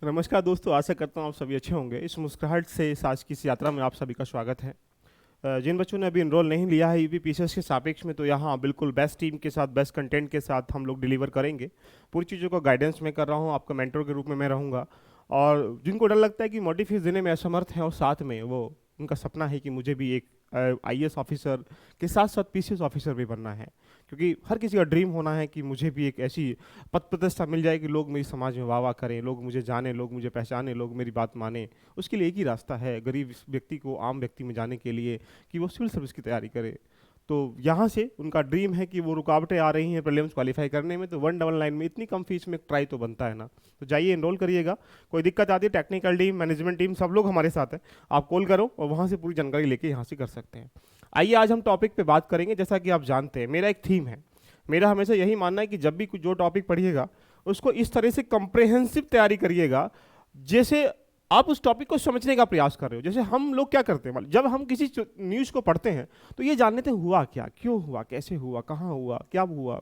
नमस्कार दोस्तों, आशा करता हूँ आप सभी अच्छे होंगे। इस मुस्कुराहट से इस आज की इस यात्रा में आप सभी का स्वागत है। जिन बच्चों ने अभी एनरोल नहीं लिया है यूपीपीसीएस के सापेक्ष में, तो यहाँ बिल्कुल बेस्ट टीम के साथ, बेस्ट कंटेंट के साथ हम लोग डिलीवर करेंगे। पूरी चीज़ों को गाइडेंस में कर रहा हूँ, आपका मेंटर के रूप में मैं रहूँगा। और जिनको डर लगता है कि मोटी फीस देने में असमर्थ हैं और साथ में वो उनका सपना है कि मुझे भी एक आईएएस ऑफिसर के साथ साथ पीसीएस ऑफिसर भी बनना है, क्योंकि हर किसी का ड्रीम होना है कि मुझे भी एक ऐसी पद प्रतिष्ठा मिल जाए कि लोग मेरी समाज में वाह वाह करें, लोग मुझे जाने, लोग मुझे पहचाने, लोग मेरी बात माने। उसके लिए एक ही रास्ता है गरीब व्यक्ति को आम व्यक्ति में जाने के लिए, कि वो सिविल सर्विस की तैयारी करे। तो यहाँ से उनका ड्रीम है कि वो रुकावटें आ रही हैं प्रीलिम्स क्वालिफाई करने में, तो 199 में इतनी कम फीस में ट्राई तो बनता है ना। तो जाइए एनरोल करिएगा। कोई दिक्कत आती है, टेक्निकल टीम, मैनेजमेंट टीम, सब लोग हमारे साथ हैं। आप कॉल करो और वहाँ से पूरी जानकारी लेके यहाँ से कर सकते हैं। आइए आज हम टॉपिक पे बात करेंगे। जैसा कि आप जानते हैं, मेरा एक थीम है। मेरा हमेशा यही मानना है कि जब भी कुछ जो टॉपिक पढ़िएगा उसको इस तरह से कंप्रेहेंसिव तैयारी करिएगा, जैसे आप उस टॉपिक को समझने का प्रयास कर रहे हो। जैसे हम लोग क्या करते हैं, मतलब जब हम किसी न्यूज़ को पढ़ते हैं तो ये जान लेते हैं हुआ क्या, क्यों हुआ, कैसे हुआ, कहाँ हुआ, क्या हुआ।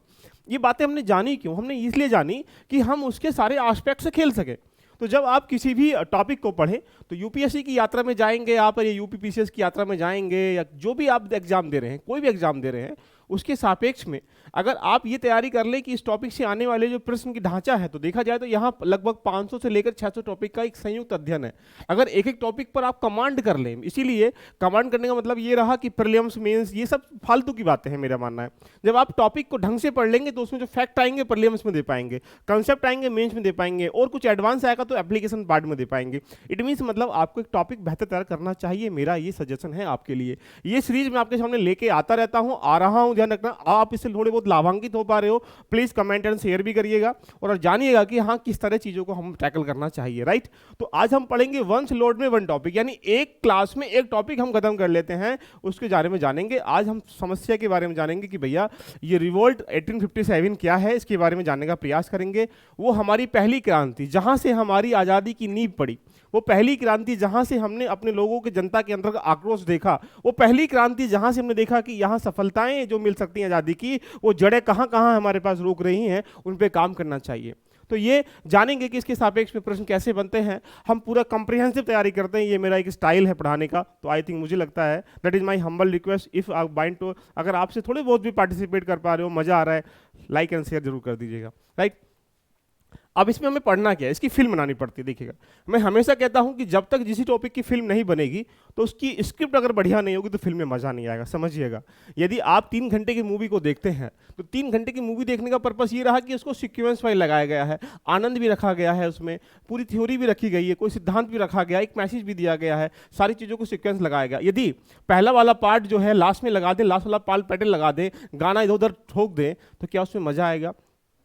ये बातें हमने जानी क्यों? हमने इसलिए जानी कि हम उसके सारे एस्पेक्ट से खेल सके। तो जब आप किसी भी टॉपिक को पढ़ें तो यूपीएससी की यात्रा में जाएंगे आप, या यूपीपीसीएस की यात्रा में जाएंगे, या जो भी आप एग्जाम दे रहे हैं, कोई भी एग्जाम दे रहे हैं, उसके सापेक्ष में अगर आप ये तैयारी कर लें कि इस टॉपिक से आने वाले जो प्रश्न की ढांचा है, तो देखा जाए तो यहाँ लगभग 500 से लेकर 600 टॉपिक का एक संयुक्त अध्ययन है। अगर एक एक टॉपिक पर आप कमांड कर लें, इसीलिए कमांड करने का मतलब ये रहा कि प्रीलिम्स मेंस ये सब फालतू की बातें हैं, मेरा मानना है। जब आप टॉपिक को ढंग से पढ़ लेंगे तो उसमें जो फैक्ट आएंगे प्रीलिम्स में दे पाएंगे, कंसेप्ट आएंगे मेंस में दे पाएंगे, और कुछ एडवांस आएगा तो एप्लीकेशन पार्ट में दे पाएंगे। इट मीन्स मतलब आपको एक टॉपिक बेहतर तैयार करना चाहिए। मेरा ये सजेशन है आपके लिए। ये सीरीज मैं आपके सामने लेके आता रहता हूँ, आ रहा हूँ। ध्यान रखना आप इससे थोड़े बहुत लाभान्वित हो पा रहे हो, प्लीज कमेंट एंड शेयर भी करिएगा और जानिएगा कि हाँ किस तरह चीजों को हम टैकल करना चाहिए, राइट। तो आज हम पढ़ेंगे वंस लोड में वन टॉपिक, यानी एक क्लास में एक टॉपिक हम खत्म कर लेते हैं, उसके बारे में जानेंगे। आज हम समस्या के बारे में जानेंगे कि भैया ये रिवोल्ट 1857 क्या है, इसके बारे में जानने का प्रयास करेंगे। वो हमारी पहली क्रांति जहां से हमारी आजादी की नींव पड़ी, वो पहली क्रांति जहां से हमने अपने लोगों के, जनता के अंदर आक्रोश देखा, वो पहली क्रांति जहां से हमने देखा कि यहाँ सफलताएं जो मिल सकती हैं आज़ादी की, वो जड़ें कहाँ कहाँ हमारे पास रोक रही हैं, उन पे काम करना चाहिए। तो ये जानेंगे कि इसके सापेक्ष में प्रश्न कैसे बनते हैं। हम पूरा कॉम्प्रिहेंसिव तैयारी करते हैं, ये मेरा एक स्टाइल है पढ़ाने का। तो आई थिंक मुझे लगता है that is my humble request, if आप बाइंड टू, अगर आपसे थोड़े बहुत भी पार्टिसिपेट कर पा रहे हो, मजा आ रहा है, लाइक एंड शेयर जरूर कर दीजिएगा, राइट। अब इसमें हमें पढ़ना क्या है, इसकी फिल्म बनानी पड़ती है। देखिएगा, मैं हमेशा कहता हूं कि जब तक किसी टॉपिक की फिल्म नहीं बनेगी तो उसकी स्क्रिप्ट अगर बढ़िया नहीं होगी तो फिल्म में मजा नहीं आएगा। समझिएगा, यदि आप 3 घंटे की मूवी को देखते हैं तो 3 घंटे की मूवी देखने का पर्पस ये रहा कि उसको सिक्वेंस वाइज लगाया गया है, आनंद भी रखा गया है, उसमें पूरी थ्योरी भी रखी गई है, कोई सिद्धांत भी रखा गया, एक मैसेज भी दिया गया है, सारी चीज़ों को सिक्वेंस लगाया गया। यदि पहला वाला पार्ट जो है लास्ट में लगा दें, लास्ट वाला पार्ट पैटर्न लगा दें, गाना इधर उधर ठोक दें, तो क्या उसमें मजा आएगा?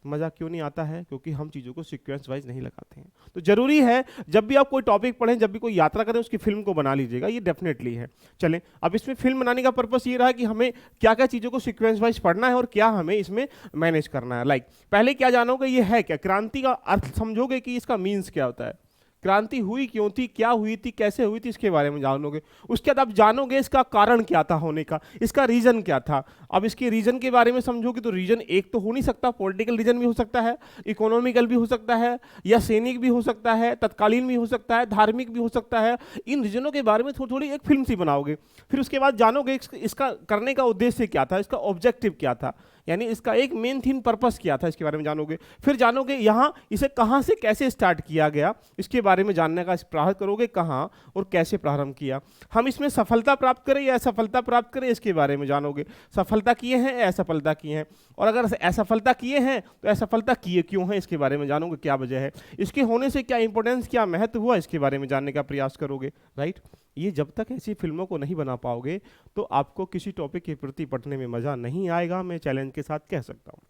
मजा क्यों नहीं आता है? क्योंकि हम चीज़ों को सीक्वेंस वाइज नहीं लगाते हैं। तो जरूरी है जब भी आप कोई टॉपिक पढ़ें, जब भी कोई यात्रा करें, उसकी फिल्म को बना लीजिएगा, ये डेफिनेटली है। चलें, अब इसमें फिल्म बनाने का पर्पस ये रहा कि हमें क्या क्या चीज़ों को सीक्वेंस वाइज पढ़ना है और क्या हमें इसमें मैनेज करना है। लाइक पहले क्या जानोगे, ये है क्या, क्रांति का अर्थ समझोगे कि इसका मीन्स क्या होता है, क्रांति हुई क्यों थी, क्या हुई थी, कैसे हुई थी, इसके बारे में जानोगे। उसके बाद आप जानोगे इसका कारण क्या था होने का, इसका रीजन क्या था। अब इसके रीजन के बारे में समझोगे तो रीजन एक तो हो नहीं सकता, पॉलिटिकल रीजन भी हो सकता है, इकोनॉमिकल भी हो सकता है, या सैनिक भी हो सकता है, तत्कालीन भी हो सकता है, धार्मिक भी हो सकता है। इन रीजनों के बारे में थोड़ी थोड़ी एक फिल्म सी बनाओगे। फिर उसके बाद जानोगे इसका करने का उद्देश्य क्या था, इसका ऑब्जेक्टिव क्या था, यानी इसका एक मेन थीम पर्पस क्या था, इसके बारे में जानोगे। फिर जानोगे यहाँ इसे कहाँ से कैसे स्टार्ट किया गया, इसके बारे में जानने का प्रयास करोगे, कहाँ और कैसे प्रारंभ किया। हम इसमें सफलता प्राप्त करें या असफलता प्राप्त करें, इसके बारे में जानोगे। सफलता किए हैं या असफलता किए हैं, और अगर असफलता किए हैं तो असफलता किए क्यों हैं, इसके बारे में जानोगे, क्या वजह है, इसके होने से क्या इंपॉर्टेंस, क्या महत्व हुआ, इसके बारे में जानने का प्रयास करोगे, राइट। ये जब तक ऐसी फिल्मों को नहीं बना पाओगे तो आपको किसी टॉपिक के प्रति पढ़ने में मजा नहीं आएगा, मैं चैलेंज के साथ कह सकता हूं।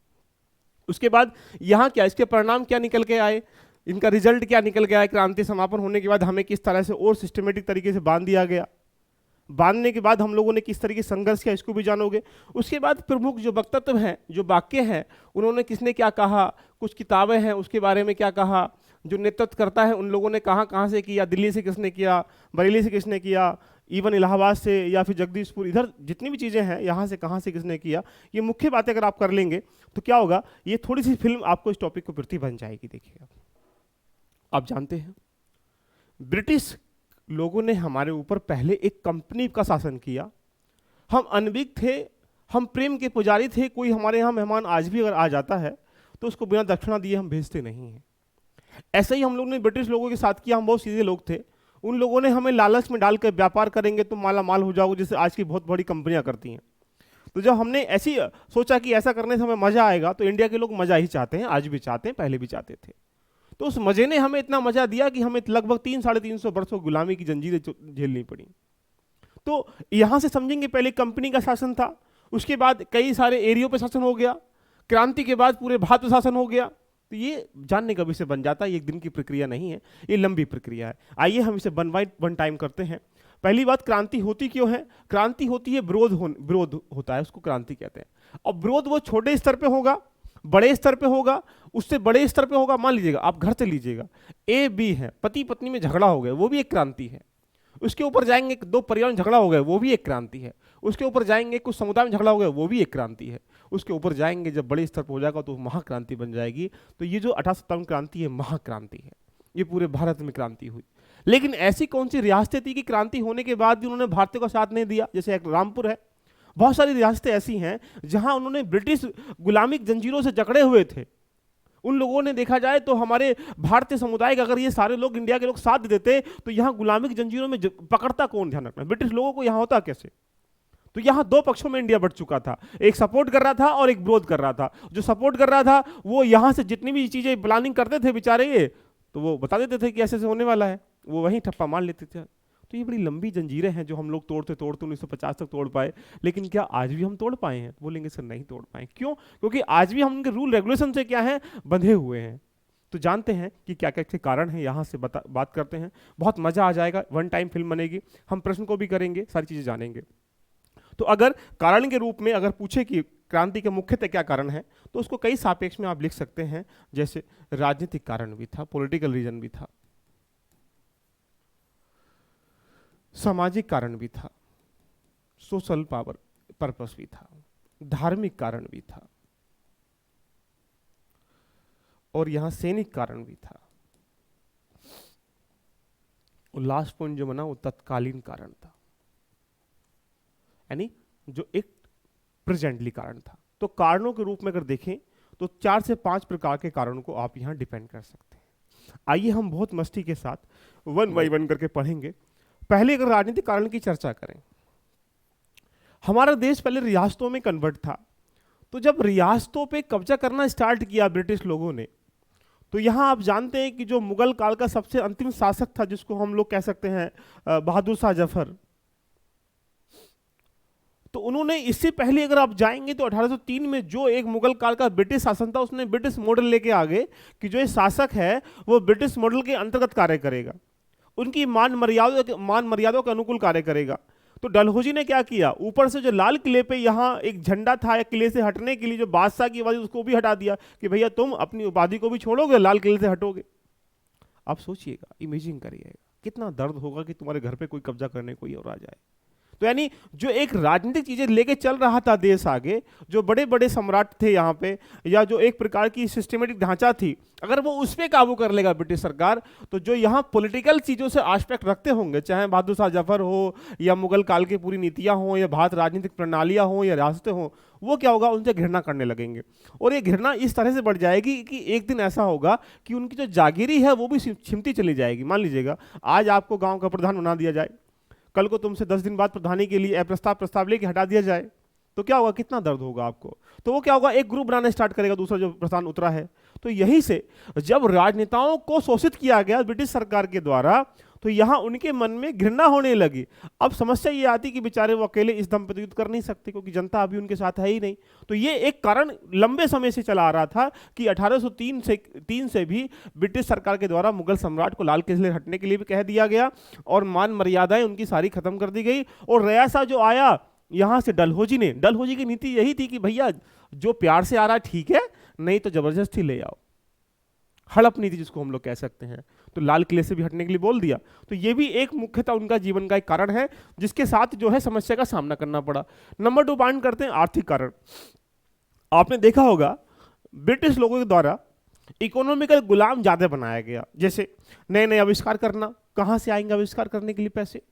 उसके बाद यहाँ क्या, इसके परिणाम क्या निकल के आए, इनका रिजल्ट क्या निकल के आए, क्रांति समापन होने के बाद हमें किस तरह से और सिस्टमेटिक तरीके से बांध दिया गया, बांधने के बाद हम लोगों ने किस तरीके से संघर्ष किया, इसको भी जानोगे। उसके बाद प्रमुख जो वक्तव्य हैं, जो वाक्य हैं, उन्होंने किसने क्या कहा, कुछ किताबें हैं उसके बारे में क्या कहा, जो नेतृत्व करता है उन लोगों ने कहाँ कहाँ से किया, दिल्ली से किसने किया, बरेली से किसने किया, इवन इलाहाबाद से या फिर जगदीशपुर, इधर जितनी भी चीज़ें हैं यहाँ से कहाँ से किसने किया, ये मुख्य बातें अगर आप कर लेंगे तो क्या होगा, ये थोड़ी सी फिल्म आपको इस टॉपिक के प्रति बन जाएगी। देखिएगा, आप जानते हैं ब्रिटिश लोगों ने हमारे ऊपर पहले एक कंपनी का शासन किया। हम अनभिज्ञ थे, हम प्रेम के पुजारी थे। कोई हमारे यहाँ मेहमान आज भी अगर आ जाता है तो उसको बिना दक्षिणा दिए हम भेजते नहीं हैं। ऐसे ही हम लोगों ने ब्रिटिश लोगों के साथ किया। हम बहुत सीधे लोग थे। उन लोगों ने हमें लालच में डालकर व्यापार करेंगे तो माला माल हो जाओगे, जैसे आज की बहुत बड़ी कंपनियां करती हैं। तो जब हमने ऐसी सोचा कि ऐसा करने से हमें मजा आएगा, तो इंडिया के लोग मजा ही चाहते हैं, आज भी चाहते हैं, पहले भी चाहते थे। तो उस मजे ने हमें इतना मजा दिया कि हमें लगभग 300-350 वर्षों गुलामी की जंजीरें झेलनी पड़ी। तो यहां से समझेंगे, पहले कंपनी का शासन था, उसके बाद कई सारे एरियो पे शासन हो गया, क्रांति के बाद पूरे भारत पे शासन हो गया। तो ये जानने का विषय बन जाता है। ये एक दिन की प्रक्रिया नहीं है, ये लंबी प्रक्रिया है। आइए हम इसे वन टाइम करते हैं। पहली बात, क्रांति होती क्यों है? क्रांति होती है विरोध होता है, उसको क्रांति कहते हैं। और विरोध वो छोटे स्तर पे होगा, बड़े स्तर पे होगा, उससे बड़े स्तर पे होगा। मान लीजिएगा, आप घर से लीजिएगा, ए बी है, पति पत्नी में झगड़ा हो गया, वो भी एक क्रांति है। उसके ऊपर जाएंगे, दो परिवार में झगड़ा हो गया, वो भी एक क्रांति है। उसके ऊपर जाएंगे, कुछ समुदाय में झगड़ा हो गया, वो भी एक क्रांति है। उसके ऊपर जाएंगे, जब बड़े स्तर पर हो जाएगा तो महाक्रांति बन जाएगी। तो ये जो 1857 क्रांति है, महाक्रांति है। ये पूरे भारत में क्रांति हुई। लेकिन ऐसी कौन सी रियासतें थी कि क्रांति होने के बाद भी उन्होंने भारतीयों का साथ नहीं दिया? जैसे एक रामपुर है, बहुत सारी रियासतें ऐसी हैं जहां उन्होंने ब्रिटिश गुलामी जंजीरों से जकड़े हुए थे। उन लोगों ने, देखा जाए तो हमारे भारतीय समुदाय का अगर ये सारे लोग, इंडिया के लोग साथ देते तो यहाँ गुलामी की जंजीरों में पकड़ता कौन? ध्यान रखना, ब्रिटिश लोगों को यहाँ होता कैसे? तो यहाँ दो पक्षों में इंडिया बट चुका था, एक सपोर्ट कर रहा था और एक विरोध कर रहा था। जो सपोर्ट कर रहा था वो यहाँ से जितनी भी चीजें प्लानिंग करते थे बेचारे, ये तो वो बता देते थे कि ऐसे ऐसे होने वाला है, वो वहीं ठप्पा मार लेते थे। तो ये बड़ी लंबी जंजीरें हैं जो हम लोग तोड़ते 1950 तक तोड़ पाए। लेकिन क्या आज भी हम तोड़ पाए हैं? बोलेंगे सर नहीं तोड़ पाए। क्यों? क्योंकि आज भी हम उनके रूल रेगुलेशन से क्या है, बंधे हुए हैं। तो जानते हैं कि क्या क्या कारण है, यहाँ से बात करते हैं। बहुत मजा आ जाएगा, वन टाइम फिल्म बनेगी, हम प्रश्न को भी करेंगे, सारी चीजें जानेंगे। तो अगर कारण के रूप में अगर पूछे कि क्रांति के मुख्यतः क्या कारण है, तो उसको कई सापेक्ष में आप लिख सकते हैं। जैसे राजनीतिक कारण भी था, पॉलिटिकल रीजन भी था, सामाजिक कारण भी था, सोशल पावर पर्पस भी था, धार्मिक कारण भी था, और यहां सैनिक कारण भी था। और लास्ट पॉइंट जो बना वो तत्कालीन कारण था, यानी जो एक प्रेजेंटली कारण था। तो कारणों के रूप में अगर देखें तो 4 से 5 प्रकार के कारणों को आप यहां डिपेंड कर सकते हैं। आइए हम बहुत मस्ती के साथ वन बाई वन करके पढ़ेंगे। पहले अगर राजनीतिक कारण की चर्चा करें, हमारा देश पहले रियासतों में कन्वर्ट था। तो जब रियासतों पे कब्जा करना स्टार्ट किया ब्रिटिश लोगों ने, तो यहां आप जानते हैं कि जो मुगल काल का सबसे अंतिम शासक था, जिसको हम लोग कह सकते हैं बहादुर शाह जफर, तो उन्होंने, इससे पहले अगर आप जाएंगे तो 1803 में जो एक मुगल काल का ब्रिटिश शासन था, उसने ब्रिटिश मॉडल लेके आ गए कि जो ये शासक है वो ब्रिटिश मॉडल के अंतर्गत कार्य करेगा, उनकी मान मर्यादों के अनुकूल कार्य करेगा। तो डलहौजी ने क्या किया, ऊपर से जो लाल किले पे यहाँ एक झंडा था, एक किले से हटने के लिए जो बादशाह की उपाधि, उसको भी हटा दिया कि भैया तुम अपनी उपाधि को भी छोड़ोगे, लाल किले से हटोगे। आप सोचिएगा, इमेजिन करिएगा, कितना दर्द होगा कि तुम्हारे घर पे कोई कब्जा करने कोई और आ जाए। तो यानी जो एक राजनीतिक चीजें लेके चल रहा था देश आगे, जो बड़े बड़े सम्राट थे यहाँ पे, या जो एक प्रकार की सिस्टमेटिक ढांचा थी, अगर वो उस पर काबू कर लेगा ब्रिटिश सरकार, तो जो यहाँ पॉलिटिकल चीजों से आस्पेक्ट रखते होंगे, चाहे बहादुर शाह जफर हो या मुगल काल की पूरी नीतियां हो या भारत राजनीतिक प्रणालियां हो या रियासतें हो, वो क्या होगा, उनसे घृणा करने लगेंगे। और ये घृणा इस तरह से बढ़ जाएगी कि एक दिन ऐसा होगा कि उनकी जो जागीरी है वो भी छिमती चली जाएगी। मान लीजिएगा आज आपको गाँव का प्रधान बना दिया जाए, कल को तुमसे 10 दिन बाद प्रधानी के लिए प्रस्ताव लेके हटा दिया जाए, तो क्या होगा, कितना दर्द होगा आपको। तो वो क्या होगा, एक ग्रुप बनाना स्टार्ट करेगा, दूसरा जो प्रधान उतरा है। तो यहीं से जब राजनेताओं को शोषित किया गया ब्रिटिश सरकार के द्वारा, तो यहां उनके मन में घृणा होने लगी। अब समस्या ये आती कि बेचारे वो अकेले इस दम पर युद्ध कर नहीं सकते, क्योंकि जनता अभी उनके साथ है ही नहीं। तो ये एक कारण लंबे समय से चला आ रहा था कि 1803 से भी ब्रिटिश सरकार के द्वारा मुगल सम्राट को लाल किले हटने के लिए भी कह दिया गया, और मान मर्यादाएं उनकी सारी खत्म कर दी गई। और रयासा जो आया यहां से, डलहौजी की नीति यही थी कि भैया जो प्यार से आ रहा है ठीक है, नहीं तो जबरदस्ती ले आओ, हड़प नीति जिसको हम लोग कह सकते हैं। तो लाल किले से भी हटने के लिए बोल दिया। तो ये भी एक मुख्यतः उनका जीवन का एक कारण है, जिसके साथ जो है समस्या का सामना करना पड़ा। नंबर 2 पॉइंट करते हैं आर्थिक कारण। आपने देखा होगा ब्रिटिश लोगों के द्वारा इकोनॉमिकल गुलाम ज्यादा बनाया गया। जैसे नए नए आविष्कार करना, कहां से आएंगे आविष्कार करने के लिए पैसे?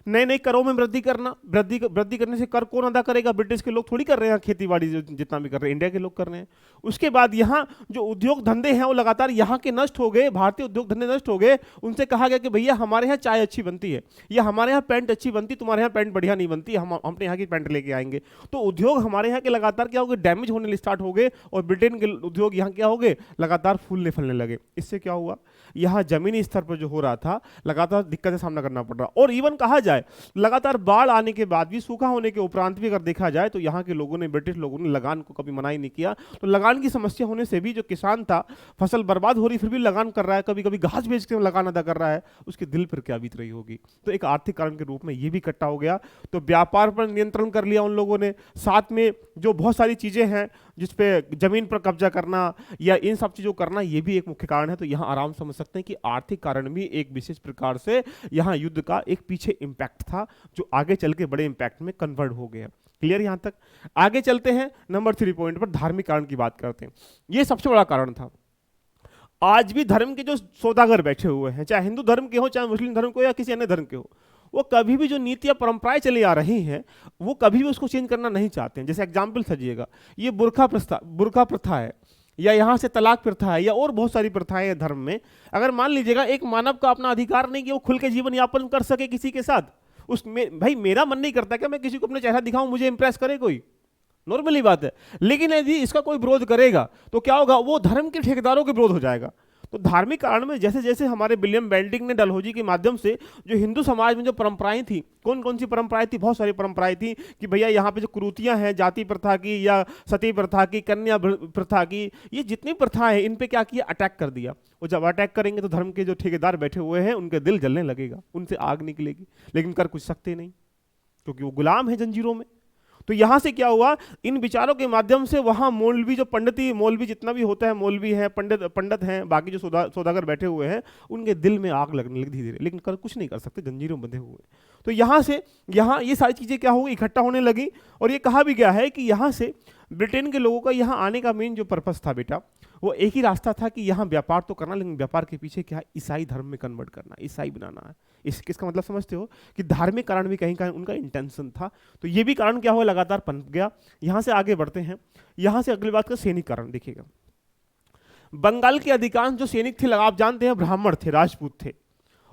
नए नए करों में वृद्धि करना, वृद्धि करने से कर कौन अदा करेगा? ब्रिटिश के लोग थोड़ी कर रहे हैं, खेती बाड़ी जितना भी कर रहे हैं इंडिया के लोग कर रहे हैं। उसके बाद यहाँ जो उद्योग धंधे हैं वो लगातार यहाँ के नष्ट हो गए, भारतीय उद्योग धंधे नष्ट हो गए। उनसे कहा गया कि भैया हमारे यहाँ चाय अच्छी बनती है, या हमारे यहाँ पैंट अच्छी बनती, तुम्हारे यहाँ पैंट बढ़िया नहीं बनती, हम अपने यहाँ की पैंट लेके आएंगे। तो उद्योग हमारे यहाँ के लगातार क्या हो गए, डैमेज होने स्टार्ट हो गए, और ब्रिटेन के उद्योग यहाँ क्या हो गए, लगातार फूलने फलने लगे। इससे क्या हुआ, यहाँ जमीनी स्तर पर जो हो रहा था लगातार दिक्कत का सामना करना पड़ रहा। और इवन कहा जाए लगातार बाढ़ आने के बाद भी, सूखा होने के उपरांत भी अगर देखा जाए तो यहाँ के लोगों ने, ब्रिटिश लोगों ने लगान को कभी मना ही नहीं किया। तो लगान की समस्या होने से भी जो किसान था, फसल बर्बाद हो रही फिर भी लगान कर रहा है, कभी कभी घास बेच के लगान अदा कर रहा है, उसके दिल पर क्या बीत रही होगी। तो एक आर्थिक कारण के रूप में ये भी इकट्ठा हो गया। तो व्यापार पर नियंत्रण कर लिया उन लोगों ने, साथ में जो बहुत सारी चीजें हैं जिसपे जमीन पर कब्जा करना या इन सब चीजों करना, ये भी एक मुख्य कारण है। तो यहाँ आराम समझ सकते हैं कि आर्थिक कारण भी एक विशेष प्रकार से यहाँ युद्ध का एक पीछे इंपैक्ट था, जो आगे चल के बड़े इंपैक्ट में कन्वर्ट हो गया। क्लियर यहां तक? आगे चलते हैं नंबर 3 पॉइंट पर, धार्मिक कारण की बात करते हैं। ये सबसे बड़ा कारण था। आज भी धर्म के जो सौदागर बैठे हुए हैं, चाहे हिंदू धर्म के हो, चाहे मुस्लिम धर्म के हो, या किसी अन्य धर्म के हो, वो कभी भी जो नीतियां परंपराएं चली आ रही हैं वो कभी भी उसको चेंज करना नहीं चाहते हैं। जैसे एग्जाम्पल सजिएगा, ये बुर्का प्रथा है, या यहाँ से तलाक प्रथा है, या और बहुत सारी प्रथाएं हैं धर्म में। अगर मान लीजिएगा एक मानव का अपना अधिकार नहीं कि वो खुल के जीवन यापन कर सके किसी के साथ, उसमें भाई मेरा मन नहीं करता कि मैं किसी को अपना चेहरा दिखाऊं, मुझे इंप्रेस करे कोई, नॉर्मली बात है। लेकिन यदि इसका कोई विरोध करेगा तो क्या होगा, वो धर्म के ठेकेदारों के विरोध हो जाएगा। तो धार्मिक कारण में जैसे जैसे हमारे विलियम बेंटिक ने डलहौजी के माध्यम से जो हिंदू समाज में जो परंपराएं थी, कौन कौन सी परंपराएं थी, बहुत सारी परंपराएं थी कि भैया यहाँ पे जो कुरीतियां हैं, जाति प्रथा की या सती प्रथा की, कन्या प्रथा की, ये जितनी प्रथाएं हैं इन पे क्या किया, अटैक कर दिया। और जब अटैक करेंगे तो धर्म के जो ठेकेदार बैठे हुए हैं उनके दिल जलने लगेगा, उनसे आग निकलेगी, लेकिन कर कुछ सकते नहीं क्योंकि वो गुलाम है जंजीरों में। तो यहां से क्या हुआ, इन विचारों के माध्यम से वहां मौलवी, जो पंडिती मौलवी जितना भी होता है, मौलवी है, पंडित हैं, बाकी जो सौदागर बैठे हुए हैं, उनके दिल में आग लगने लगी धीरे धीरे, लेकिन कर कुछ नहीं कर सकते, जंजीरों में बंधे हुए। तो यहां से यहाँ ये सारी चीजें क्या हुई, इकट्ठा होने लगी। और ये कहा भी गया है कि यहाँ से ब्रिटेन के लोगों का यहाँ आने का मेन जो पर्पस था बेटा, वो एक ही रास्ता था कि यहाँ व्यापार तो करना, लेकिन व्यापार के पीछे क्या है, ईसाई धर्म में कन्वर्ट करना, ईसाई बनाना है। इसका मतलब समझते हो कि धार्मिक कारण भी कहीं कहीं उनका इंटेंशन था। तो ये भी कारण क्या हुआ, लगातार पनप गया। यहाँ से आगे बढ़ते हैं, यहाँ से अगली बात का सैनिक कारण देखिएगा। बंगाल के अधिकांश जो सैनिक थे, आप जानते हैं, ब्राह्मण थे, राजपूत थे,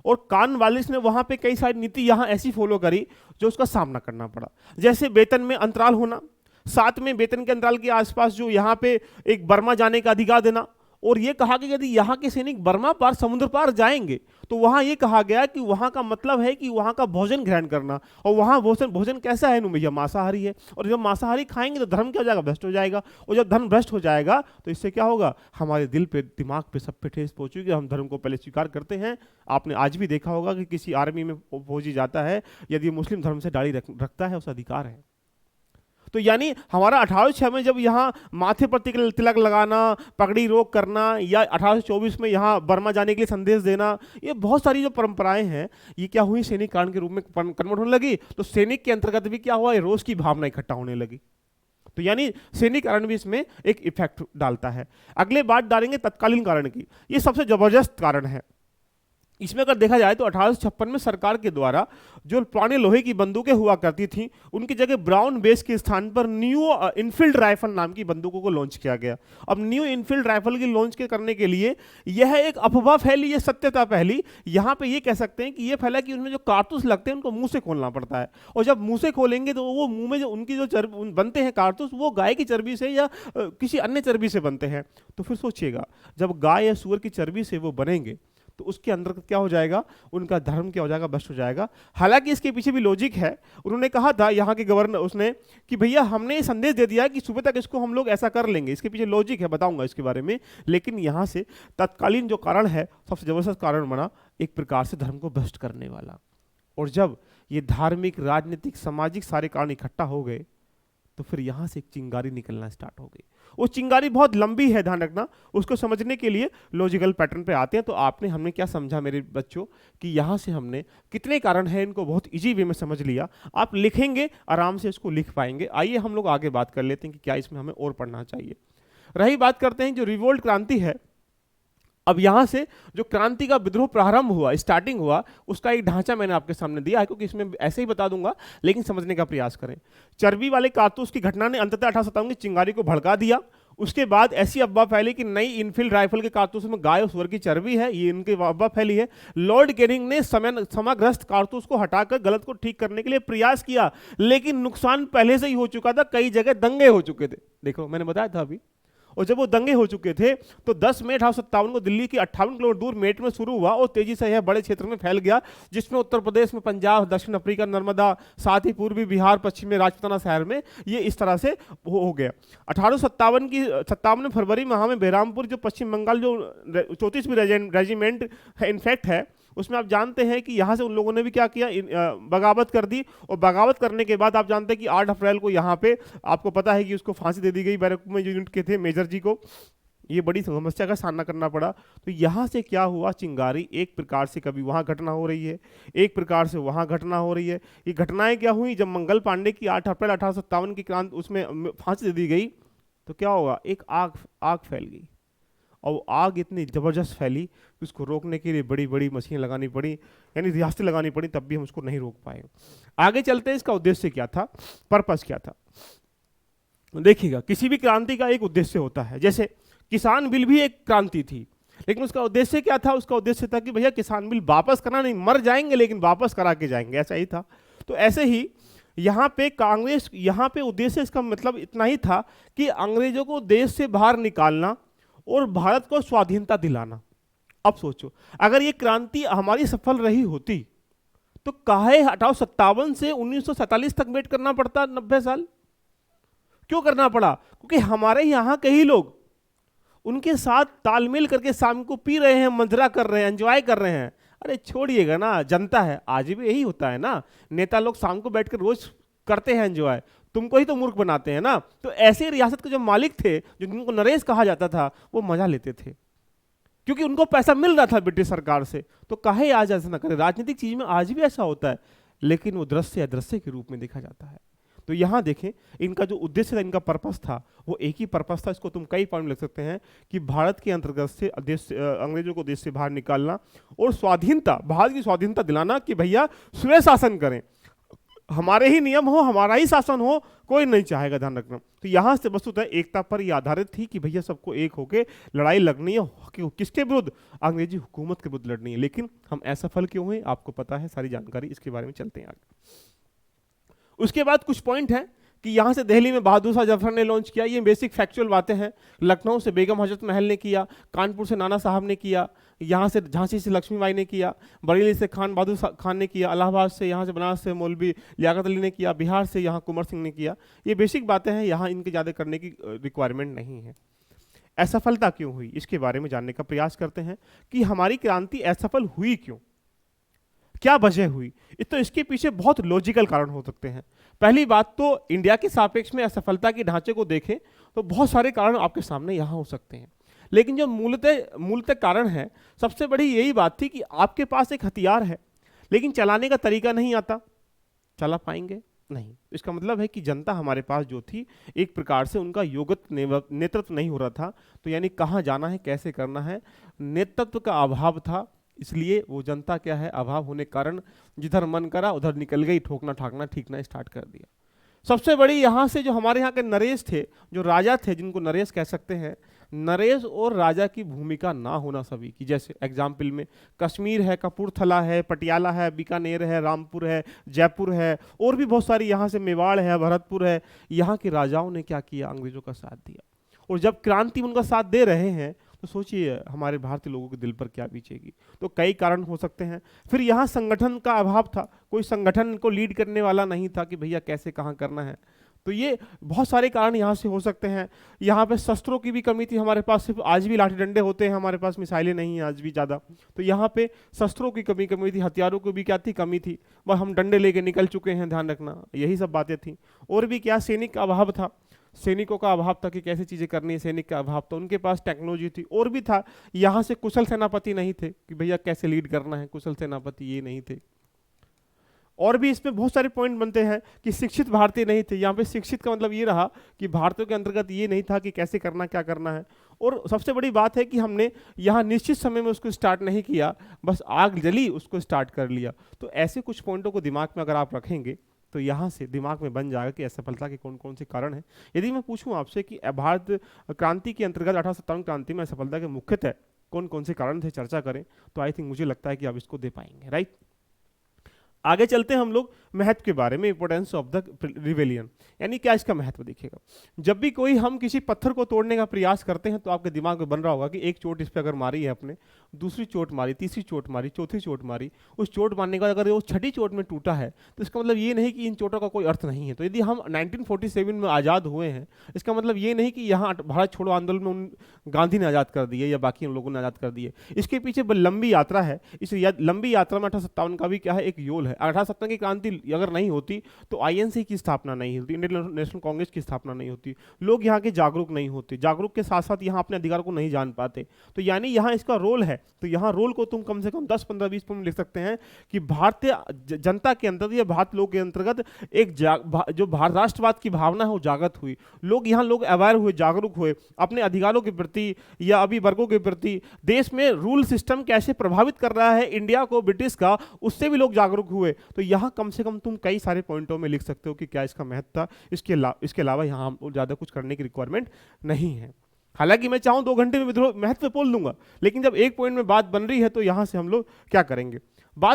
और कॉर्नवालिस ने वहां पे कई सारी नीति यहाँ ऐसी फॉलो करी जो उसका सामना करना पड़ा। जैसे वेतन में अंतराल होना, साथ में वेतन के अंतराल के आसपास जो यहाँ पे एक बर्मा जाने का अधिकार देना, और ये कहा कि यदि यहाँ के सैनिक बर्मा पार, समुद्र पार जाएंगे तो वहां ये कहा गया कि वहां का मतलब है कि वहां का भोजन ग्रहण करना। और वहां भोजन कैसा है, भैया मांसाहारी है, और जब मांसाहारी खाएंगे तो धर्म क्या हो जाएगा, भ्रष्ट हो जाएगा। और जब धर्म भ्रष्ट हो जाएगा तो इससे क्या होगा, हमारे दिल पे, दिमाग पे, सब पे ठेस पहुंचेगी। हम धर्म को पहले स्वीकार करते हैं। आपने आज भी देखा होगा कि किसी आर्मी में फौजी जाता है, यदि मुस्लिम धर्म से दाढ़ी रखता है, उसका अधिकार है। तो यानी हमारा 1806 में जब यहाँ माथे पर तिलक लगाना, पगड़ी रोक करना, या 1824 में यहाँ बर्मा जाने के लिए संदेश देना, ये बहुत सारी जो परंपराएं हैं, ये क्या हुई, सैनिक कारण के रूप में कन्वर्ट होने लगी। तो सैनिक के अंतर्गत भी क्या हुआ, रोष की भावना इकट्ठा होने लगी। तो यानी सैनिक कारण भी इसमें एक इफेक्ट डालता है। अगले बात डालेंगे तत्कालीन कारण की। ये सबसे जबरदस्त कारण है। इसमें अगर देखा जाए तो 1856 में सरकार के द्वारा जो पुराने लोहे की बंदूकें हुआ करती थी, उनकी जगह ब्राउन बेस के स्थान पर न्यू इनफील्ड राइफल नाम की बंदूकों को लॉन्च किया गया। अब न्यू इनफील्ड राइफल की लॉन्च करने के लिए यह एक अफवाह फैली, यह सत्यता फैली। यहाँ पे ये कह सकते हैं कि ये फैला कि उनमें जो कारतूस लगते हैं उनको मुंह से खोलना पड़ता है, और जब मुंह से खोलेंगे तो वो मुंह में जो उनकी जो बनते हैं कारतूस, वो गाय की चर्बी से या किसी अन्य चर्बी से बनते हैं। तो फिर सोचिएगा, जब गाय या सूअर की चर्बी से वो बनेंगे तो उसके अंदर क्या हो जाएगा, उनका धर्म क्या हो जाएगा, भ्रष्ट हो जाएगा। हालांकि इसके पीछे भी लॉजिक है। उन्होंने कहा था यहाँ के गवर्नर, उसने कि भैया हमने ये संदेश दे दिया कि सुबह तक इसको हम लोग ऐसा कर लेंगे, इसके पीछे लॉजिक है, बताऊंगा इसके बारे में। लेकिन यहाँ से तत्कालीन जो कारण है, सबसे जबरदस्त कारण बना एक प्रकार से धर्म को भ्रष्ट करने वाला। और जब ये धार्मिक, राजनीतिक, सामाजिक सारे कारण इकट्ठा हो गए तो फिर यहाँ से एक चिंगारी निकलना स्टार्ट हो गई। वो चिंगारी बहुत लंबी है, ध्यान रखना। उसको समझने के लिए लॉजिकल पैटर्न पे आते हैं। तो हमने क्या समझा मेरे बच्चों, कि यहाँ से हमने कितने कारण हैं, इनको बहुत इजी वे में समझ लिया। आप लिखेंगे आराम से इसको लिख पाएंगे। आइए हम लोग आगे बात कर लेते हैं कि क्या इसमें हमें और पढ़ना चाहिए। रही बात करते हैं जो रिवोल्ट क्रांति है, अब यहां से जो क्रांति का विद्रोह प्रारंभ हुआ, स्टार्टिंग हुआ, उसका एक ढांचा मैंने आपके सामने दिया है, क्योंकि इसमें ऐसे ही बता दूंगा लेकिन समझने का प्रयास करें। चर्बी वाले कारतूस की घटना ने अंततः 1857 की चिंगारी को भड़का दिया। उसके बाद ऐसी अफवाह फैली कि नई इनफील्ड राइफल के कारतूस में गाय और सुअर की चर्बी है, ये इनकी अफवाह फैली है। लॉर्ड कैनिंग ने समयग्रस्त कारतूस को हटाकर गलत को ठीक करने के लिए प्रयास किया, लेकिन नुकसान पहले से ही हो चुका था, कई जगह दंगे हो चुके थे। देखो मैंने बताया था अभी। और जब वो दंगे हो चुके थे तो 10 मई 1857 को दिल्ली के 58 किलोमीटर दूर मेरठ में शुरू हुआ और तेजी से यह बड़े क्षेत्र में फैल गया, जिसमें उत्तर प्रदेश में पंजाब, दक्षिण अफ्रीका, नर्मदा, साथ ही पूर्वी बिहार, पश्चिम में राजपूताना शहर में ये इस तरह से हो गया। 1857 की 57 फरवरी माह में बेरामपुर जो पश्चिम बंगाल जो 34वीं रेजिमेंट इनफैक्ट है, उसमें आप जानते हैं कि यहाँ से उन लोगों ने भी क्या किया, बगावत कर दी। और बगावत करने के बाद आप जानते हैं कि 8 अप्रैल को यहाँ पे आपको पता है कि उसको फांसी दे दी गई, बैरकपुर में जो यूनिट के थे मेजर जी को। ये बड़ी समस्या का सामना करना पड़ा। तो यहाँ से क्या हुआ, चिंगारी एक प्रकार से कभी वहाँ घटना हो रही है, एक प्रकार से वहाँ घटना हो रही है। ये घटनाएं क्या हुई, जब मंगल पांडे की 8 अप्रैल 1857 की क्रांति उसमें फांसी दे दी गई तो क्या होगा, एक आग फैल गई। और वो आग इतनी ज़बरदस्त फैली कि उसको रोकने के लिए बड़ी बड़ी मशीनें लगानी पड़ी, यानी रियासतें लगानी पड़ी, तब भी हम उसको नहीं रोक पाए। आगे चलते हैं, इसका उद्देश्य क्या था, पर्पस क्या था। देखिएगा, किसी भी क्रांति का एक उद्देश्य होता है। जैसे किसान बिल भी एक क्रांति थी, लेकिन उसका उद्देश्य क्या था, उसका उद्देश्य था कि भैया किसान बिल वापस करना नहीं, मर जाएंगे लेकिन वापस करा के जाएंगे, ऐसा ही था। तो ऐसे ही यहाँ पे कांग्रेस, यहाँ पे उद्देश्य इसका मतलब इतना ही था कि अंग्रेजों को देश से बाहर निकालना और भारत को स्वाधीनता दिलाना। अब सोचो, अगर ये क्रांति हमारी सफल रही होती तो काहे 1857 से 1947 तक वेट करना पड़ता, 90 साल क्यों करना पड़ा? क्योंकि हमारे यहाँ के ही लोग उनके साथ तालमेल करके शाम को पी रहे हैं, मंजरा कर रहे हैं, एंजॉय कर रहे हैं। अरे छोड़िएगा ना, जनता है, आज भी यही होता है ना, नेता लोग शाम को बैठकर रोज करते हैं एंजॉय, तुमको ही तो मूर्ख बनाते हैं ना। तो ऐसे रियासत के जो मालिक थे, जो जिनको नरेश कहा जाता था, वो मजा लेते थे क्योंकि उनको पैसा मिल रहा था ब्रिटिश सरकार से। तो काहे आज ऐसा ना करे, राजनीतिक चीज में आज भी ऐसा होता है, लेकिन वो दृश्य अदृश्य के रूप में देखा जाता है। तो यहाँ देखें, इनका जो उद्देश्य था, इनका पर्पस था, वो एक ही पर्पस था। इसको तुम कई पॉइंट लिख सकते हैं कि भारत के अंतर्गत से अंग्रेजों को देश से बाहर निकालना और स्वाधीनता, भारत की स्वाधीनता दिलाना कि भैया स्वयं शासन करें, हमारे ही नियम हो, हमारा ही शासन हो, कोई नहीं चाहेगा, ध्यान रखना। तो यहाँ से वस्तुतः एकता पर यह आधारित थी कि भैया सबको एक होके लड़ाई लड़नी है, किसके विरुद्ध, अंग्रेजी हुकूमत के विरुद्ध लड़नी है। लेकिन हम असफल क्यों हुए, आपको पता है, सारी जानकारी इसके बारे में चलते हैं आगे। उसके बाद कुछ पॉइंट है कि यहाँ से दिल्ली में बहादुर शाह जफर ने लॉन्च किया, ये बेसिक फैक्चुअल बातें हैं। लखनऊ से बेगम हजरत महल ने किया, कानपुर से नाना साहब ने किया, यहाँ से झांसी से लक्ष्मीबाई ने किया, बरेली से खान बहादुर खान ने किया, इलाहाबाद से, यहाँ से बनारस से मौलवी लियाकत अली ने किया, बिहार से यहाँ कुंवर सिंह ने किया। ये बेसिक बातें हैं, यहाँ इनके ज़्यादा करने की रिक्वायरमेंट नहीं है। असफलता क्यों हुई, इसके बारे में जानने का प्रयास करते हैं कि हमारी क्रांति असफल हुई क्यों, क्या वजह हुई। तो इसके पीछे बहुत लॉजिकल कारण हो सकते हैं। पहली बात तो इंडिया के सापेक्ष में असफलता के ढांचे को देखें तो बहुत सारे कारण आपके सामने यहाँ हो सकते हैं, लेकिन जो मूलतः कारण है, सबसे बड़ी यही बात थी कि आपके पास एक हथियार है लेकिन चलाने का तरीका नहीं आता, चला पाएंगे नहीं। इसका मतलब है कि जनता हमारे पास जो थी, एक प्रकार से उनका योग्य नेतृत्व नहीं हो रहा था। तो यानी कहाँ जाना है, कैसे करना है, नेतृत्व का अभाव था। इसलिए वो जनता क्या है, अभाव होने के कारण जिधर मन करा उधर निकल गई, ठोकना ठाकना ठीकना स्टार्ट कर दिया। सबसे बड़ी यहाँ से जो हमारे यहाँ के नरेश थे, जो राजा थे, जिनको नरेश कह सकते हैं, नरेश और राजा की भूमिका ना होना सभी की। जैसे एग्जाम्पल में कश्मीर है, कपूरथला है, पटियाला है, बीकानेर है, रामपुर है, जयपुर है, और भी बहुत सारी, यहाँ से मेवाड़ है, भरतपुर है। यहाँ के राजाओं ने क्या किया, अंग्रेजों का साथ दिया। और जब क्रांति में उनका साथ दे रहे हैं तो सोचिए हमारे भारतीय लोगों के दिल पर क्या बीतेगी। तो कई कारण हो सकते हैं। फिर यहाँ संगठन का अभाव था, कोई संगठन को लीड करने वाला नहीं था कि भैया कैसे कहाँ करना है। तो ये बहुत सारे कारण यहाँ से हो सकते हैं। यहाँ पे शस्त्रों की भी कमी थी हमारे पास, सिर्फ आज भी लाठी डंडे होते हैं हमारे पास, मिसाइलें नहीं हैं आज भी ज़्यादा। तो यहाँ पे शस्त्रों की कमी थी, हथियारों की भी क्या थी, कमी थी, बस हम डंडे लेके निकल चुके हैं, ध्यान रखना, यही सब बातें थी। और भी क्या, सैनिक का अभाव था, सैनिकों का अभाव था कि कैसे चीज़ें करनी है, सैनिक का अभाव था, उनके पास टेक्नोलॉजी थी। और भी था, यहाँ से कुशल सेनापति नहीं थे कि भैया कैसे लीड करना है, कुशल सेनापति ये नहीं थे। और भी इसमें बहुत सारे पॉइंट बनते हैं कि शिक्षित भारतीय नहीं थे। यहाँ पे शिक्षित का मतलब ये रहा कि भारतीयों के अंतर्गत ये नहीं था कि कैसे करना, क्या करना है। और सबसे बड़ी बात है कि हमने यहाँ निश्चित समय में उसको स्टार्ट नहीं किया, बस आग जली उसको स्टार्ट कर लिया। तो ऐसे कुछ पॉइंटों को दिमाग में अगर आप रखेंगे तो यहाँ से दिमाग में बन जाएगा कि असफलता के कौन कौन से कारण हैं। यदि मैं पूछूं आपसे कि भारत क्रांति के अंतर्गत 1857 क्रांति में असफलता के मुख्यतः कौन कौन से कारण थे चर्चा करें, तो आई थिंक मुझे लगता है कि आप इसको दे पाएंगे, राइट। आगे चलते हैं हम लोग महत्व के बारे में, इंपोर्टेंस ऑफ द रिवेलियन, यानी क्या इसका महत्व देखिएगा। जब भी कोई हम किसी पत्थर को तोड़ने का प्रयास करते हैं तो आपके दिमाग में बन रहा होगा कि एक चोट इस पे अगर मारी है आपने, दूसरी चोट मारी, तीसरी चोट मारी, चौथी चोट मारी, उस चोट मारने के बाद अगर वो छठी चोट में टूटा है तो इसका मतलब ये नहीं कि इन चोटों का कोई अर्थ नहीं है। तो यदि हम 1947 में आज़ाद हुए हैं, इसका मतलब ये नहीं कि यहाँ भारत छोड़ो आंदोलन में गांधी ने आज़ाद कर दिए या बाकी लोगों ने आज़ाद कर दिए। इसके पीछे लंबी यात्रा है। इस लंबी यात्रा में 1857 का भी क्या है, एक योल है। 1857 की क्रांति अगर नहीं होती तो आईएनसी की स्थापना नहीं होती, इंडियन नेशनल कांग्रेस की स्थापना नहीं होती, लोग यहाँ के जागरूक नहीं होते, जागरूक के साथ साथ यहाँ अपने अधिकार को नहीं जान पाते। तो यानी यहाँ इसका रोल है। तो यहाँ रोल को तुम कम से कम 10, 15, 20 में लिख सकते हैं कि भारतीय जनता के अंदर या भारत लोग के अंतर्गत एक जो भारत राष्ट्रवाद की भावना है वो जागृत हुई। लोग अवेयर हुए, जागरूक हुए अपने अधिकारों के प्रति या अभी वर्गों के प्रति। देश में रूल सिस्टम कैसे प्रभावित कर रहा है इंडिया को ब्रिटिश का, उससे भी लोग जागरूक हुए। तो यहाँ कम से कम तुम कई सारे पॉइंटों में लिख सकते हो कि क्या इसका महत्व था। इसके अलावा यहाँ ज़्यादा कुछ करने की रिक्वायरमेंट नहीं है। हालांकि मैं चाहूँ 2 घंटे में महत्व बोल दूंगा, लेकिन जब एक पॉइंट में बात बन रही है तो यहाँ से हम लोग क्या करेंगे,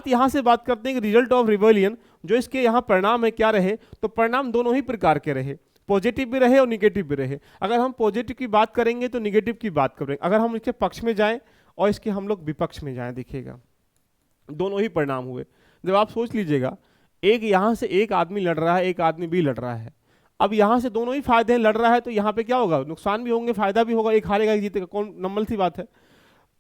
यहाँ से बात करते हैं कि रिजल्ट ऑफ रिवॉल्यूशन, जो इसके यहाँ परिणाम है क्या रहे। तो परिणाम दोनों ही प्रकार के रहे, पॉजिटिव भी रहे और निगेटिव भी रहे। अगर हम पॉजिटिव की बात करेंगे तो निगेटिव की बात करेंगे, अगर हम इसके पक्ष में जाएं और इसके हम लोग विपक्ष में जाएं, देखिएगा दोनों ही परिणाम हुए। जब आप सोच लीजिएगा, एक यहाँ से एक आदमी लड़ रहा है, एक आदमी भी लड़ रहा है। अब यहाँ से दोनों ही फायदे लड़ रहा है, तो यहाँ पे क्या होगा, नुकसान भी होंगे, फायदा भी होगा, एक हारेगा एक जीतेगा, कौन नॉर्मल सी बात है।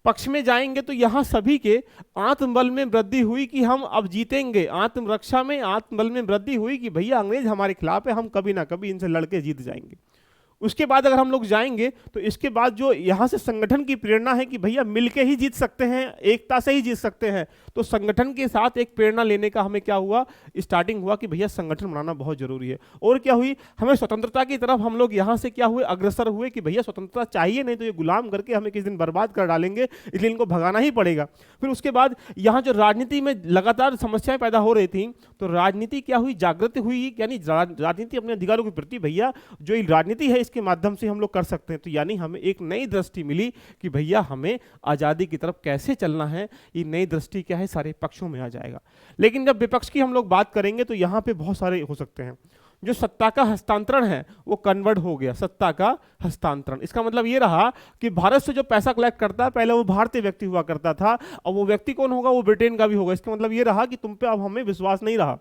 पक्ष में जाएंगे तो यहाँ सभी के आत्मबल में वृद्धि हुई कि हम अब जीतेंगे, आत्मरक्षा में आत्मबल में वृद्धि हुई कि भैया अंग्रेज हमारे खिलाफ है, हम कभी ना कभी इनसे लड़के जीत जाएंगे। उसके बाद अगर हम लोग जाएंगे तो इसके बाद जो यहाँ से संगठन की प्रेरणा है कि भैया मिलके ही जीत सकते हैं, एकता से ही जीत सकते हैं। तो संगठन के साथ एक प्रेरणा लेने का हमें क्या हुआ, स्टार्टिंग हुआ कि भैया संगठन बनाना बहुत जरूरी है। और क्या हुई, हमें स्वतंत्रता की तरफ हम लोग यहाँ से क्या हुए, अग्रसर हुए कि भैया स्वतंत्रता चाहिए, नहीं तो ये गुलाम करके हमें किस दिन बर्बाद कर डालेंगे, इसलिए इनको भगाना ही पड़ेगा। फिर उसके बाद यहाँ जो राजनीति में लगातार समस्याएं पैदा हो रही थी, तो राजनीति क्या हुई, जागृत हुई, यानी राजनीति अपने अधिकारों के प्रति भैया जो राजनीति है के माध्यम से हम लोग कर सकते हैं। तो यानी हमें एक नई दृष्टि मिली कि भैया हमें आजादी की तरफ कैसे चलना है। ये नई दृष्टि क्या है, सारे पक्षों में आ जाएगा। लेकिन जब विपक्ष की हम लोग बात करेंगे तो यहां पे बहुत सारे हो सकते हैं। जो सत्ता का हस्तांतरण है वो कन्वर्ट हो गया, सत्ता का हस्तांतरण। इसका मतलब ये रहा कि भारत से जो पैसा कलेक्ट करता है, पहले वो भारतीय व्यक्ति हुआ करता था, और वो व्यक्ति कौन होगा, वो ब्रिटेन का भी होगा। इसका मतलब ये रहा कि तुम पे अब हमें विश्वास नहीं रहा,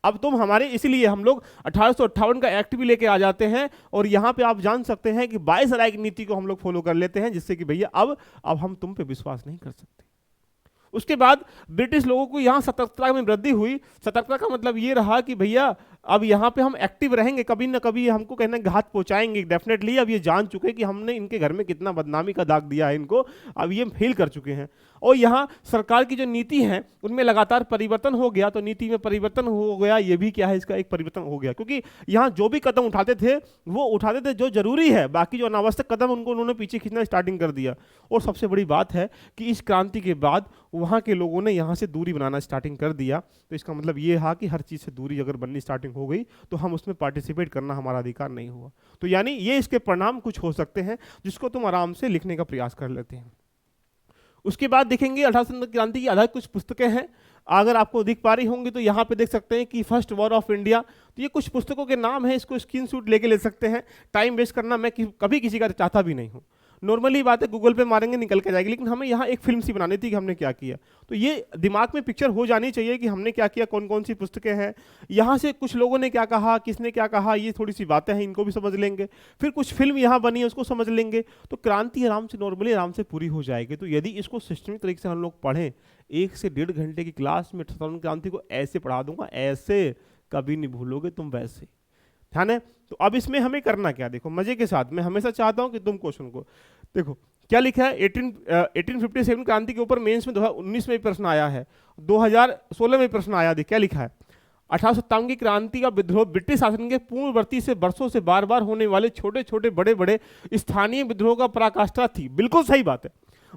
अब तुम हमारे, इसीलिए हम लोग 1858 का एक्ट भी लेके आ जाते हैं। और यहाँ पे आप जान सकते हैं कि 22 राय की नीति को हम लोग फॉलो कर लेते हैं, जिससे कि भैया अब हम तुम पे विश्वास नहीं कर सकते। उसके बाद ब्रिटिश लोगों को यहाँ सतर्कता में वृद्धि हुई। सतर्कता का मतलब ये रहा कि भैया अब यहाँ पे हम एक्टिव रहेंगे, कभी ना कभी हमको कहना घात पहुंचाएंगे डेफिनेटली। अब ये जान चुके कि हमने इनके घर में कितना बदनामी का दाग दिया है इनको, अब ये फेल कर चुके हैं। और यहाँ सरकार की जो नीति है उनमें लगातार परिवर्तन हो गया। तो नीति में परिवर्तन हो गया, ये भी क्या है, इसका एक परिवर्तन हो गया, क्योंकि यहाँ जो भी कदम उठाते थे वो उठाते थे जो जरूरी है, बाकी जो अनावश्यक कदम उनको उन्होंने पीछे खींचना स्टार्टिंग कर दिया। और सबसे बड़ी बात है कि इस क्रांति के बाद वहाँ के लोगों ने यहाँ से दूरी बनाना स्टार्टिंग कर दिया। तो इसका मतलब ये है कि हर चीज़ से दूरी अगर बननी स्टार्टिंग हो गई तो हम उसमें पार्टिसिपेट करना हमारा अधिकार नहीं हुआ। तो यानी ये इसके परिणाम कुछ हो सकते हैं जिसको तुम आराम से लिखने का प्रयास कर लेते हैं। उसके बाद देखेंगे 1857 क्रांति की आधारित कुछ पुस्तकें हैं, अगर आपको दिख पा रही होंगी तो यहाँ पे देख सकते हैं कि फर्स्ट वॉर ऑफ इंडिया। तो ये कुछ पुस्तकों के नाम है, इसको स्क्रीनशॉट लेके ले सकते हैं। टाइम वेस्ट करना मैं कभी किसी का चाहता भी नहीं हूँ। नॉर्मली बात है गूगल पे मारेंगे निकल के जाएगी, लेकिन हमें यहाँ एक फिल्म सी बनानी थी कि हमने क्या किया। तो ये दिमाग में पिक्चर हो जानी चाहिए कि हमने क्या किया, कौन कौन सी पुस्तकें हैं, यहाँ से कुछ लोगों ने क्या कहा, किसने क्या कहा, ये थोड़ी सी बातें हैं, इनको भी समझ लेंगे। फिर कुछ फिल्म यहाँ बनी है उसको समझ लेंगे, तो क्रांति आराम से नॉर्मली आराम से पूरी हो जाएगी। तो यदि इसको सिस्टमिक तरीके से हम लोग पढ़ें, 1 से 1.5 घंटे की क्लास में 1857 क्रांति को ऐसे पढ़ा दूंगा, ऐसे कभी नहीं भूलोगे तुम, वैसे ध्यान है। तो अब इसमें हमें करना क्या, देखो मजे के साथ, मैं हमेशा चाहता हूं कि तुम क्वेश्चन को देखो क्या लिखा है। 1857 क्रांति के ऊपर मेंस में 2019 में प्रश्न आया है, 2016 में प्रश्न आया, देख क्या लिखा है। 1857 की क्रांति का विद्रोह ब्रिटिश शासन के पूर्ववर्ती से वर्षों से बार बार होने वाले छोटे छोटे बड़े बड़े स्थानीय विद्रोह का पराकाष्ठा थी। बिल्कुल सही बात है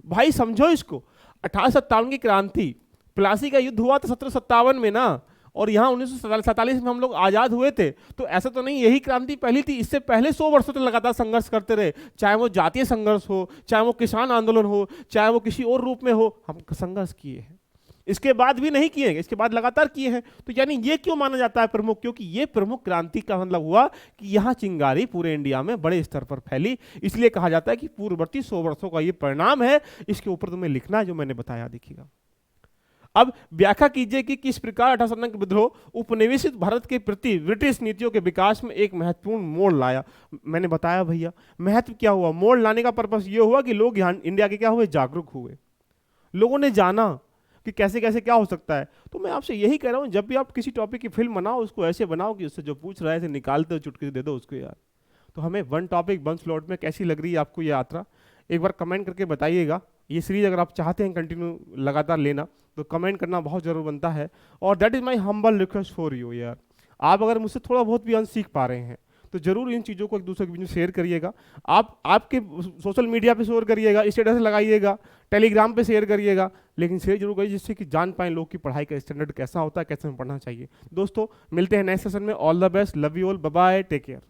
भाई, समझो इसको। 1857 की क्रांति, प्लासी का युद्ध हुआ था 1757 में ना, और यहाँ 1947 में हम लोग आजाद हुए थे। तो ऐसा तो नहीं यही क्रांति पहली थी, इससे पहले 100 वर्षों तक लगातार संघर्ष करते रहे, चाहे वो जातीय संघर्ष हो, चाहे वो किसान आंदोलन हो, चाहे वो किसी और रूप में हो, हम संघर्ष किए हैं। इसके बाद भी नहीं किए, इसके बाद लगातार किए हैं। तो यानी ये क्यों माना जाता है प्रमुख? क्योंकि ये प्रमुख क्रांति का मतलब हुआ कि यहाँ चिंगारी पूरे इंडिया में बड़े स्तर पर फैली, इसलिए कहा जाता है कि पूर्ववर्ती 100 वर्षों का ये परिणाम है। इसके ऊपर तुम्हें लिखना है जो मैंने बताया, देखिएगा। अब व्याख्या कीजिए कि किस प्रकार 1857 का विद्रोह उपनिवेशित भारत के प्रति ब्रिटिश नीतियों के विकास में एक महत्वपूर्ण मोड़ लाया। मैंने बताया भैया महत्व क्या हुआ, मोड़ लाने का पर्पस ये हुआ कि लोग यहाँ इंडिया के क्या हुए, जागरूक हुए, लोगों ने जाना कि कैसे कैसे क्या हो सकता है। तो मैं आपसे यही कह रहा हूँ, जब भी आप किसी टॉपिक की फिल्म बनाओ उसको ऐसे बनाओ कि उससे जो पूछ रहा है निकालते हो चुटकी दे दो उसको यार। तो हमें वन टॉपिक वन स्लॉट में कैसी लग रही है आपको ये यात्रा, एक बार कमेंट करके बताइएगा। ये सीरीज अगर आप चाहते हैं कंटिन्यू लगातार लेना तो कमेंट करना बहुत जरूर बनता है। और that is my humble request for you यार, आप अगर मुझसे थोड़ा बहुत भी सीख पा रहे हैं तो जरूर इन चीज़ों को एक दूसरे के बीच में शेयर करिएगा। आप आपके सोशल मीडिया पे शेयर करिएगा, स्टेटस लगाइएगा, टेलीग्राम पे शेयर करिएगा, लेकिन शेयर जरूर करिए जिससे कि जान पाएं लोग की पढ़ाई का स्टैंडर्ड कैसा होता है, कैसे में पढ़ना चाहिए। दोस्तों मिलते हैं नेक्स्ट सेशन में। All the best, love you all, bye bye, take care.